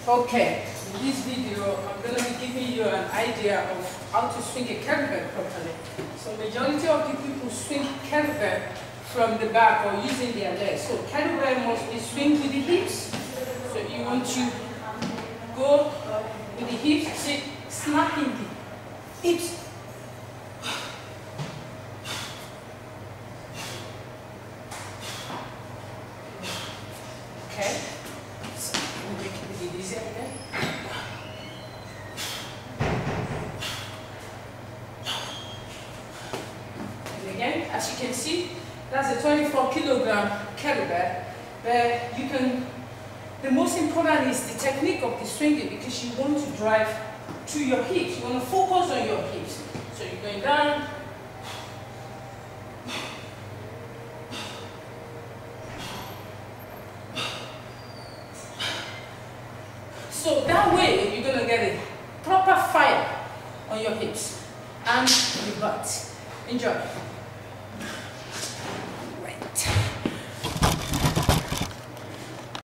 Okay, in this video I'm going to be giving you an idea of how to swing a kettlebell properly. So majority of the people swing kettlebell from the back or using their legs. So kettlebell must be swinged with the hips. So you want to go with the hips, see, snapping the hips. Okay, so we'll make it a bit easier again. And again, as you can see, that's a 24 kilogram kettlebell, where you can, the most important is the technique of the swinging, because you want to drive to your hips. You want to focus on your hips. So you're going down. So that way, you're going to get a proper fire on your hips and your butt. Enjoy.